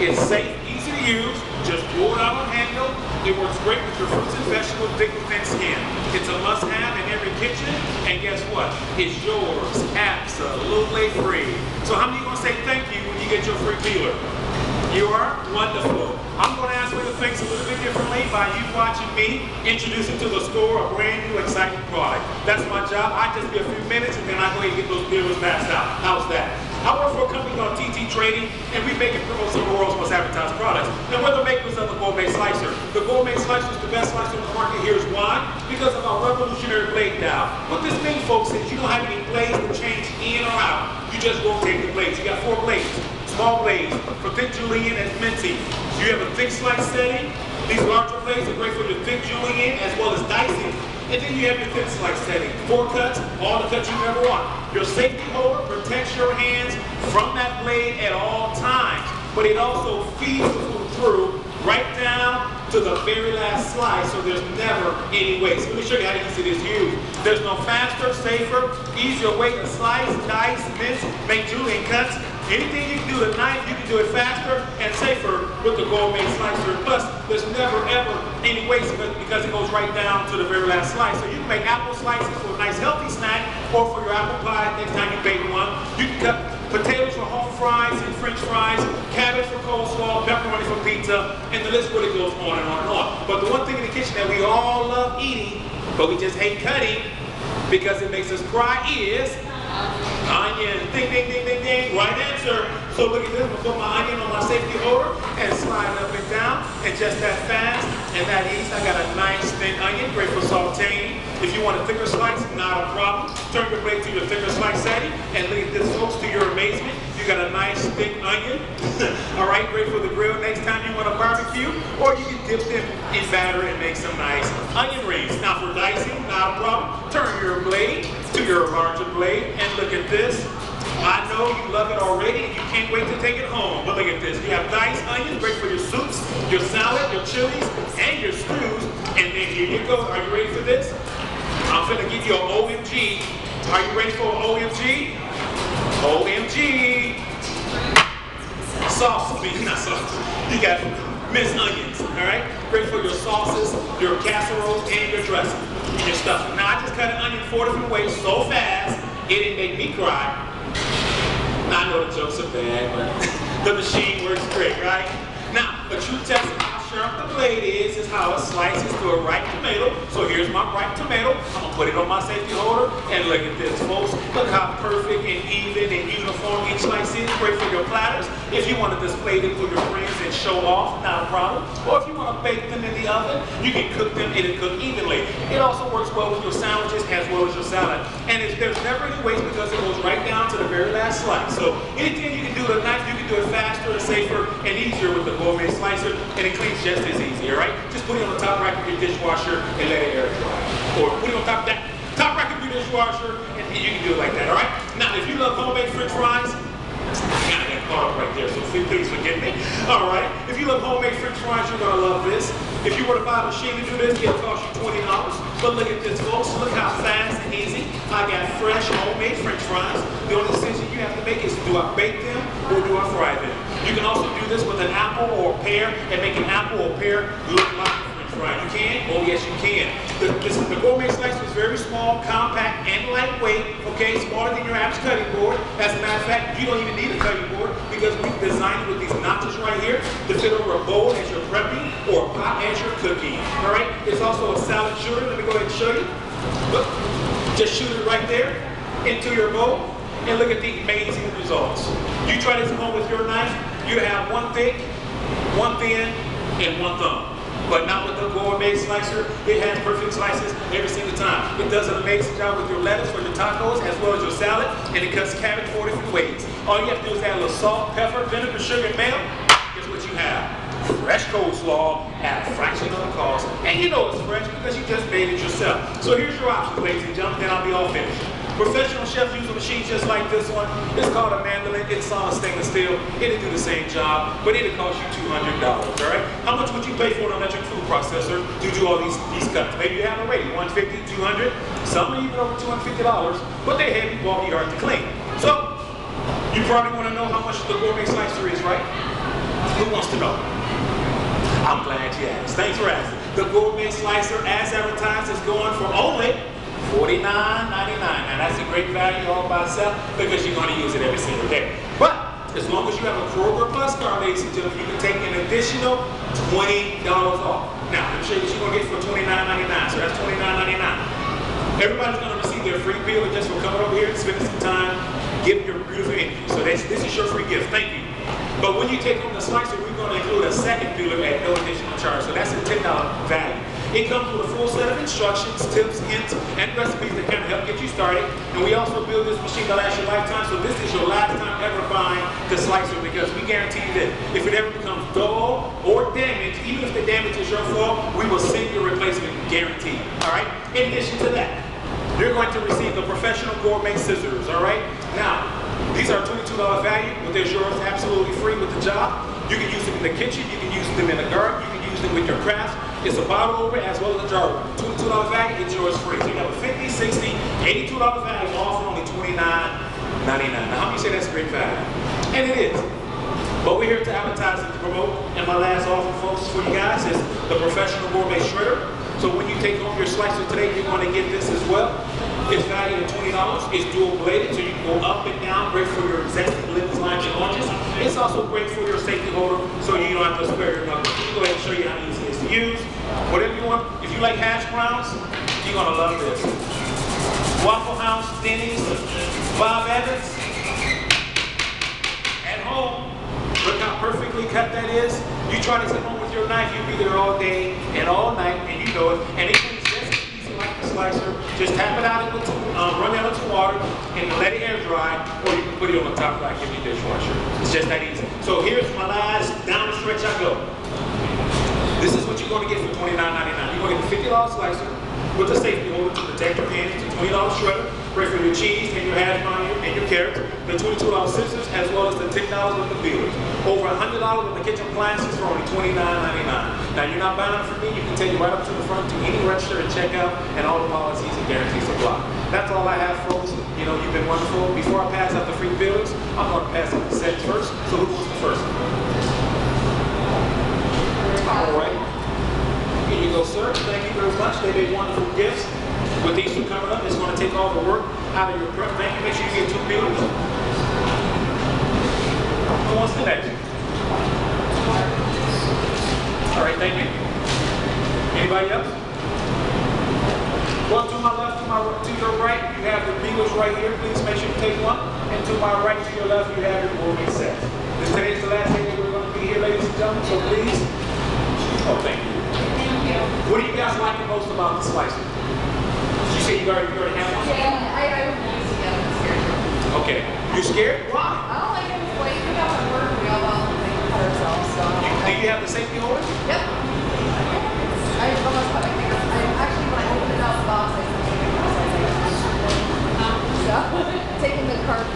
It's safe, easy to use. Just pull it out on handle. It works great with your fruits and vegetables, thick and thin skin. It's a must-have in every kitchen. And guess what? It's yours, absolutely free. So how many of you gonna say thank you when you get your free peeler? You are wonderful. I'm going to ask you to think a little bit differently by you watching me introduce you to the store a brand new exciting product. That's my job. I just be a few minutes and then I go ahead and get those peelers passed out. How's that? I work for a company called TT Trading, and we make and promote some of the world's most advertised products. And we're the makers of the Gourmet Slicer. The Gourmet Slicer is the best slicer on the market. Here's why. Because of our revolutionary blade dial. What this means, folks, is you don't have any blades to change in or out. You just rotate the blades. You got 4 blades. Small blades for thick julienne and mincy. You have a thick slice setting. These larger blades are great for your thick julienne as well as dicing. And then you have your thin slice setting. 4 cuts, all the cuts you ever want. Your safety holder protects your hands from that blade at all times. But it also feeds the food through right down to the very last slice, so there's never any waste. Let me show you how easy it is to use. There's no faster, safer, easier way to slice, dice, mince, make julienne cuts. Anything you can do with a knife, you can do it faster and safer with the Gourmet Slicer. Plus, there's never ever any waste because it goes right down to the very last slice. So you can make apple slices for a nice healthy snack or for your apple pie next time you bake one. You can cut potatoes for home fries and French fries, cabbage for coleslaw, pepperoni for pizza, and the list really goes on and on and on. But the one thing in the kitchen that we all love eating, but we just hate cutting because it makes us cry is onion. Ding, ding, ding, ding, ding. Right answer. So look at this. I'm going to put my onion on my safety holder and slide it up and down. And just that fast and that easy. I got a nice thin onion, great for sauteing. If you want a thicker slice, not a problem. Turn your blade to your thicker slice setting. And look at this, folks, to your amazement. You got a nice thick onion. All right, great for the grill next time you want to barbecue. Or you can dip them in batter and make some nice onion rings. Now for dicing, not a problem. Turn your blade to your larger blade and look at this. I know you love it already and you can't wait to take it home. But look at this. You have diced onions, great for your soups, your salad, your chilies, and your stews. And then here you go. Are you ready for this? I'm gonna give you an OMG. Are you ready for an OMG? OMG. Sauce, not sauce. You got minced onions, all right? Great for your sauces, your casseroles, and your dressing, and your stuffing. Now, I just cut an onion 4 different ways so fast, it didn't make me cry. Now, I know the jokes are bad, but the machine works great, right? Now, a true test of how sharp the blade is how it slices through a ripe tomato. So here's my ripe tomato. I'm going to put it on my safety holder, and look at this, folks. Look how perfect and even and uniform each slice is. Great for your platters. If you want to display them for your friends and show off, not a problem. Or if you want to bake them in the oven, you can cook them and it'll cook evenly. It also works well with your sandwiches as well as your salad. And there's never any waste because it goes right down to the very last slice. So anything you can do with a knife, you can do it faster and safer and easier with the Gourmet Slicer, and it cleans just as easy, all right? Just put it on the top rack of your dishwasher and let it air dry. Or put it on top of that top rack of your dishwasher, and you can do it like that, all right? Now, if you love homemade French fries, I kind of got caught up right there, so please forgive me. All right, if you love homemade French fries, you're gonna love this. If you were to buy a machine to do this, it'll cost you $20. But look at this, folks. Look how fast and easy. I got fresh homemade French fries. The only decision you have to make is, do I bake them or do I fry them? You can also do this with an apple or a pear and make an apple or pear look like a French fry. You can? Oh, yes, you can. The Gourmet Slicer is very small, compact, and lightweight. Okay, smaller than your average cutting board. As a matter of fact, you don't even need a cutting board because we've designed it with these notches right here to fit over a bowl as you're prepping or a pot as you're cooking. All right, it's also a salad shooter. Let me go ahead and show you. Look, just shoot it right there into your bowl and look at the amazing results. You try this at home with your knife, you have one thick, one thin, and one thumb. But not with the Gourmet Slicer. It has perfect slices every single time. It does an amazing job with your lettuce for your tacos as well as your salad, and it cuts cabbage 4 different ways. All you have to do is add a little salt, pepper, vinegar, sugar, and mayo. Guess what you have? Fresh coleslaw at a fraction of the cost. And you know it's fresh because you just made it yourself. So here's your options, ladies and gentlemen, then I'll be all finished. Professional chefs use a machine just like this one. It's called a mandolin. It's solid stainless steel. It'll do the same job, but it'll cost you $200, all right? How much would you pay for an electric food processor to do all these cuts? Maybe you have already, $150, $200. Some are even over $250, but they're heavy, bulky, hard to clean. So, you probably want to know how much the Gourmet Slicer is, right? Who wants to know? I'm glad you asked. Thanks for asking. The gourmet slicer, as advertised, is going for only $49.99. Now that's a great value all by itself because you're going to use it every single day. But as long as you have a Kroger Plus card, ladies and gentlemen, you can take an additional $20 off. Now, let me show you what you're going to get for $29.99. So that's $29.99. Everybody's going to receive their free bill just for coming over here and spending some time giving your beautiful interview. So this is your free gift. Thank you. But when you take home the slicer, we're going to include a second filler at no additional charge. So that's a $10 value. It comes with a full set of instructions, tips, hints, and recipes that kind of help get you started. And we also build this machine to last your lifetime. So this is your last time ever buying the slicer because we guarantee you that if it ever becomes dull or damaged, even if the damage is your fault, we will send you a replacement guaranteed. All right? In addition to that, you're going to receive the professional gourmet scissors. All right? Now, these are $22 value, but they're yours absolutely free with the job. You can use them in the kitchen, you can use them in the garden, you can use them with your crafts. It's a bottle over as well as a jar over. $22 value, it's yours free. So you have a $50, $60, $82 value, all for only $29.99. Now how many say that's a great value? And it is. But we're here to advertise and to promote. And my last offer, folks, for you guys is the professional gourmet shredder. So when you take home your slicer today, you're going to get this as well. It's valued at $20. It's dual bladed, so you can go up and down. Great for your zesty lemons, limes, and oranges. It's also great for your safety holder, so you don't have to spare your knuckles. Let me go ahead and show you how easy it is to use. Whatever you want. If you like hash browns, you're going to love this. Waffle House, Denny's, Bob Evans. At home, look how perfectly cut that is. You try this at home with your knife, you'll be there all day and all night, and you know it. And it is just as easy like the slicer. Just tap it out into, run it out into water, and let it air dry, or you can put it on the top rack in your dishwasher. It's just that easy. So here's my last down the stretch I go. This is what you're going to get for $29.99. You're going to get the $50 slicer with a safety holder to protect your hands. It's a $20 shredder, great for your cheese and your hash brown and your carrots. The $22 scissors as well as the $10 with the peelers. Over $100 with the kitchen appliances for only $29.99. Now you're not buying them from me. You can take it right up to the front to any register and check out, and all the policies and guarantees apply. That's all I have, folks. You know, you've been wonderful. Before I pass out the free bills, I'm going to pass out the sets first. So who wants the first one? All right. Here you go, sir. Thank you very much. They made wonderful gifts. With these two coming up, it's going to take all the work out of your prep. Thank you. Make sure you get 2 bills. Who wants the next? All right, thank you. Anybody else? Well, to my left, to your right, you have the peelers right here. Please make sure you take one. And to my right, to your left, you have your gourmet set. Today's the last day that we're going to be here, ladies and gentlemen. So please. Oh, thank you. Thank you. What do you guys like the most about the slicer? You say you already have one? Yeah, I would use it. I'm scared. Okay. You scared? Why? I don't like it. It's like we got to work. We all want to cut ourselves. So. Do you have the safety holder? Yep. I almost put my finger. Actually, when I opened it out the box, I put my finger. So taking the card